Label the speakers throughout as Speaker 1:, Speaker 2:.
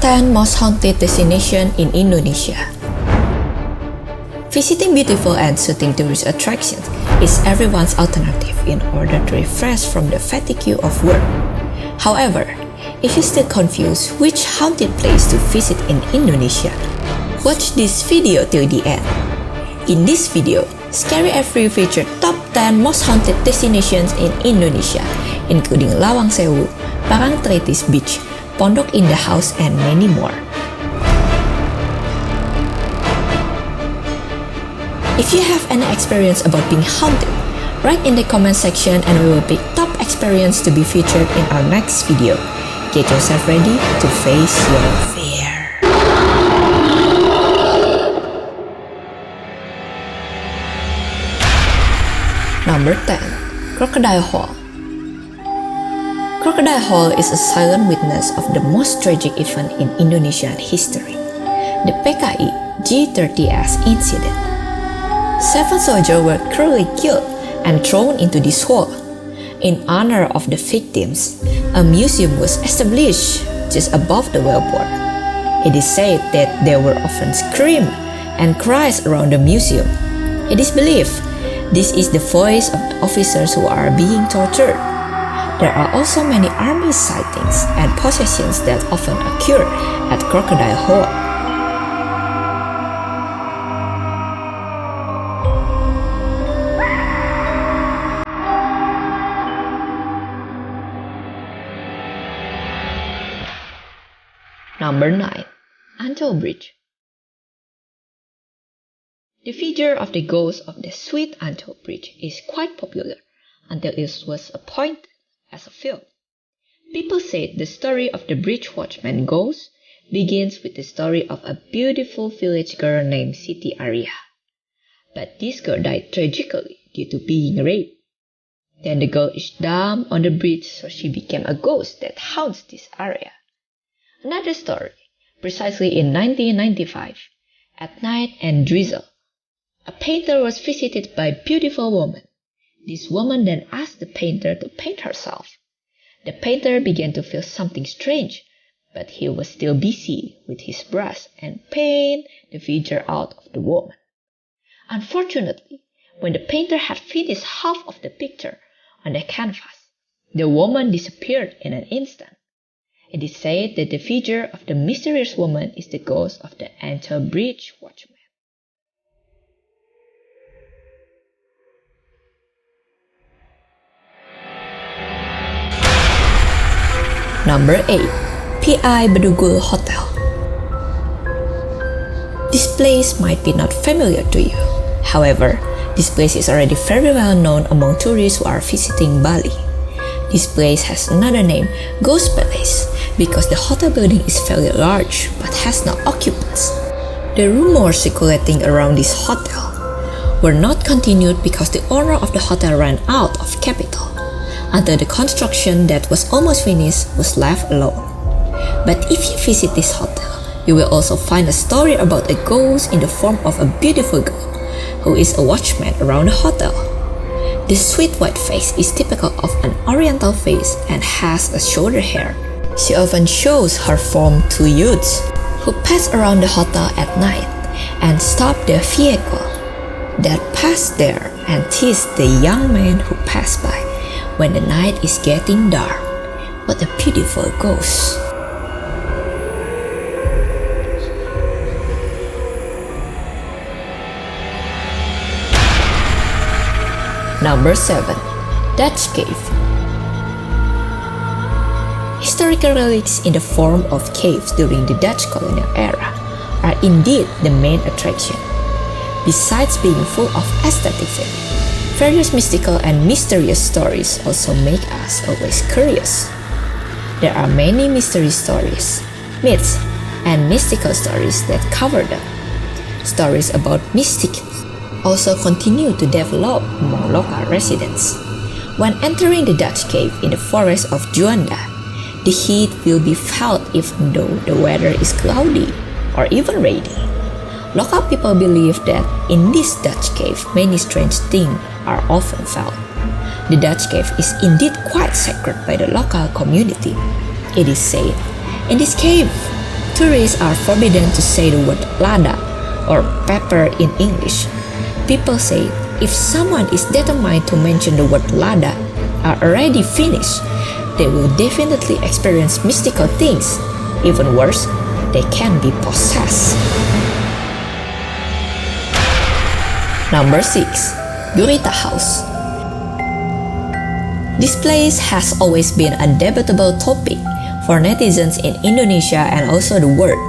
Speaker 1: 10 Most Haunted Destination in Indonesia. Visiting beautiful and soothing tourist attractions is everyone's alternative in order to refresh from the fatigue of work. However, if you're still confused which haunted place to visit in Indonesia, watch this video till the end. In this video, ScaryAvery featured top 10 most haunted destinations in Indonesia, including Lawang Seoul, Paranthritis Beach, Pondok House, and many more. If you have any experience about being haunted, write in the comment section and we will pick top experience to be featured in our next video. Get yourself ready to face your fear. Number 10. Crocodile Hall. Crocodile Hall is a silent witness of the most tragic event in Indonesian history, the PKI G30S incident. 7 soldiers were cruelly killed and thrown into this hole. In honor of the victims, a museum was established just above the wellbore. It is said that there were often screams and cries around the museum. It is believed this is the voice of the officers who are being tortured. There are also many army sightings and possessions that often occur at Crocodile Hall. Number 9. Ancol Bridge. The figure of the ghost of the Sweet Ancol Bridge is quite popular until it was appointed as a film. People say the story of the bridge watchman ghost begins with the story of a beautiful village girl named Siti Arya. But this girl died tragically due to being raped. Then the girl is dumped on the bridge, so she became a ghost that haunts this area. Another story, precisely in 1995, at night and drizzle, a painter was visited by a beautiful woman. This woman then asked the painter to paint herself. The painter began to feel something strange, but he was still busy with his brush and paint the figure out of the woman. Unfortunately, when the painter had finished half of the picture on the canvas, the woman disappeared in an instant. It is said that the figure of the mysterious woman is the ghost of the Ancol Bridge watchman. Number 8. PI Bedugul Hotel. This place might be not familiar to you. However, this place is already very well known among tourists who are visiting Bali. This place has another name, Ghost Palace, because the hotel building is fairly large but has no occupants. The rumors circulating around this hotel were not continued because the owner of the hotel ran out of capital, until the construction that was almost finished was left alone. But if you visit this hotel, you will also find a story about a ghost in the form of a beautiful girl who is a watchman around the hotel. The sweet white face is typical of an oriental face and has a shoulder hair. She often shows her form to youths who pass around the hotel at night and stop the vehicle that pass there and tease the young men who pass by when the night is getting dark. What a beautiful ghost. Number 7. Dutch Cave. Historical relics in the form of caves during the Dutch colonial era are indeed the main attraction. Besides being full of aesthetic value, various mystical and mysterious stories also make us always curious. There are many mystery stories, myths, and mystical stories that cover them. Stories about mystics also continue to develop among local residents. When entering the Dutch cave in the forest of Juanda, the heat will be felt even though the weather is cloudy or even rainy. Local people believe that in this Dutch cave, many strange things are often felt. The Dutch cave is indeed quite sacred by the local community. It is said, in this cave, Tourists are forbidden to say the word lada or pepper in English. People say if someone is determined to mention the word lada are already finished, they will definitely experience mystical things. Even worse, they can be possessed. Number 6. Urita House. This place has always been a debatable topic for netizens in Indonesia and also the world,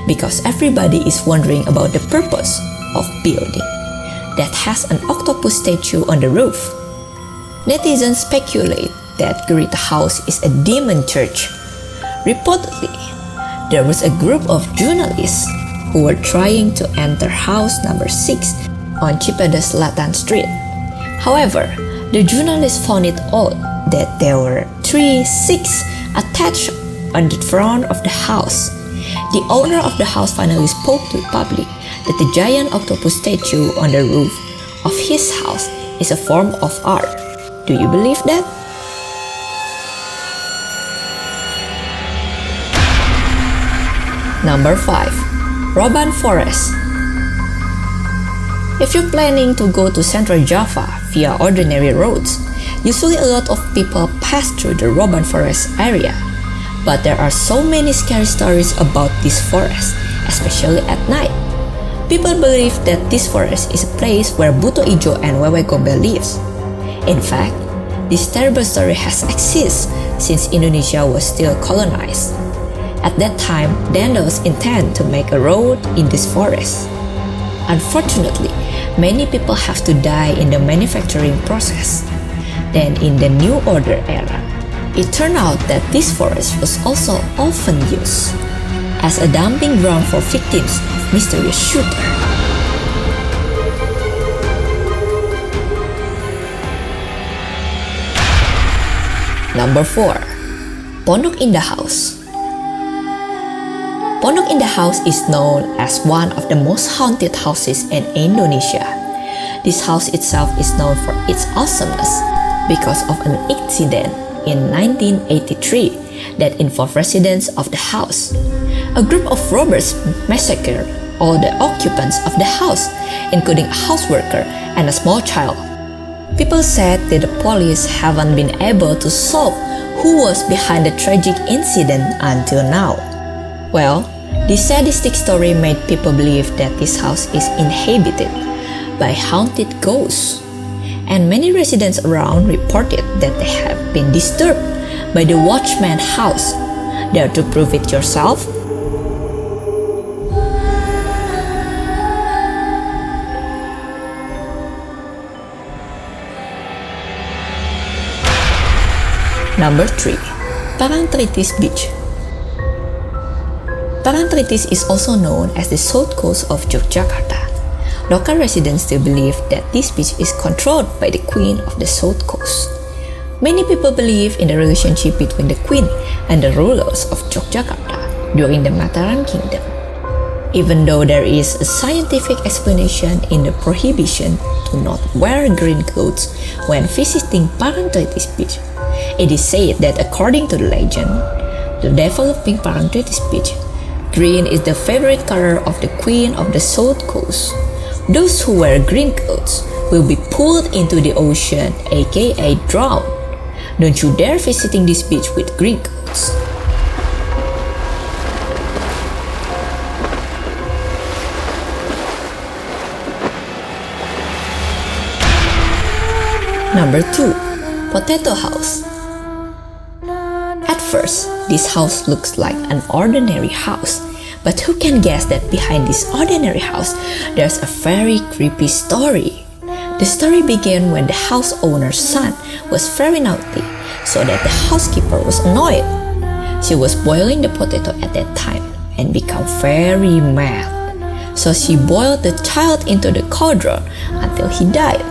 Speaker 1: because everybody is wondering about the purpose of building that has an octopus statue on the roof. Netizens speculate that Urita House is a demon church. Reportedly, there was a group of journalists who were trying to enter house number 6 on Cipadas Selatan Street. However, the journalists found it odd that there were 3 6 attached on the front of the house. The owner of the house finally spoke to the public that the giant octopus statue on the roof of his house is a form of art. Do you believe that? Number 5. Roban Forest. If you're planning to go to Central Java via ordinary roads, usually a lot of people pass through the Roban Forest area. But there are so many scary stories about this forest, especially at night. People believe that this forest is a place where Buto Ijo and Wewe Gombel lives. In fact, this terrible story has existed since Indonesia was still colonized. At that time, Dandels intend to make a road in this forest. Unfortunately, many people have to die in the manufacturing process. Then in the New Order era, it turned out that this forest was also often used as a dumping ground for victims of mysterious shooter. Number 4. Pondok House. Pondok House is known as one of the most haunted houses in Indonesia. This house itself is known for its awesomeness because of an incident in 1983 that involved residents of the house. A group of robbers massacred all the occupants of the house, including a house worker and a small child. People said that the police haven't been able to solve who was behind the tragic incident until now. Well, this sadistic story made people believe that this house is inhabited by haunted ghosts, and many residents around reported that they have been disturbed by the watchman's house. Dare to prove it yourself? Number 3. Paranthritis Beach. Paranthritis is also known as the south coast of Yogyakarta. Local residents still believe that this beach is controlled by the Queen of the South Coast. Many people believe in the relationship between the Queen and the rulers of Yogyakarta during the Mataram Kingdom. Even though there is a scientific explanation in the prohibition to not wear green clothes when visiting Paranthritis Beach, it is said that according to the legend, the developing Paranthritis Beach, green is the favorite color of the Queen of the South Coast. Those who wear green clothes will be pulled into the ocean, aka drowned. Don't you dare visiting this beach with green clothes. Number 2. Potato House. At first, this house looks like an ordinary house, but who can guess that behind this ordinary house, there's a very creepy story. The story began when the house owner's son was very naughty, so that the housekeeper was annoyed. She was boiling the potato at that time and became very mad. So she boiled the child into the cauldron until he died.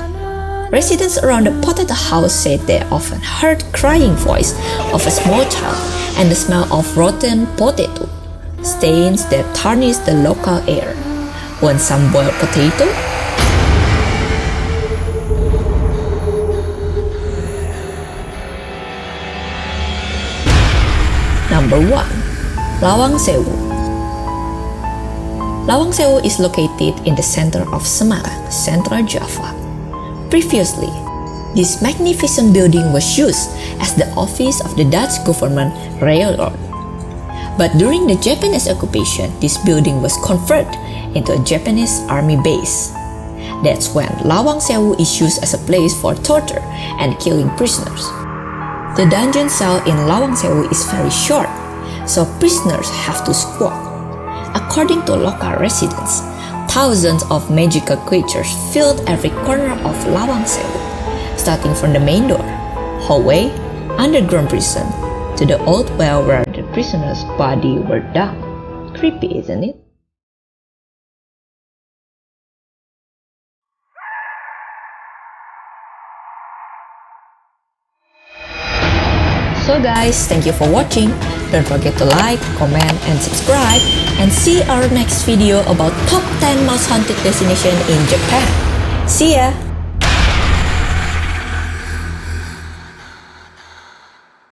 Speaker 1: Residents around the potato house said they often heard crying voice of a small child and the smell of rotten potato, stains that tarnish the local air. Want some boiled potato? Number 1. Lawang Seoul. Lawang Seoul is located in the center of Semarang, Central Java. Previously, this magnificent building was used as the office of the Dutch government railroad. But during the Japanese occupation, this building was converted into a Japanese army base. That's when Lawang Seoul is used as a place for torture and killing prisoners. The dungeon cell in Lawang Seoul is very short, so prisoners have to squat. According to local residents, thousands of magical creatures filled every corner of Lawang Seoul, starting from the main door, hallway, underground prison, to the old well where the prisoners' bodies were dug. Creepy, isn't it? So guys, thank you for watching. Don't forget to like, comment, and subscribe, and see our next video about top 10 most haunted destination in Japan. See ya!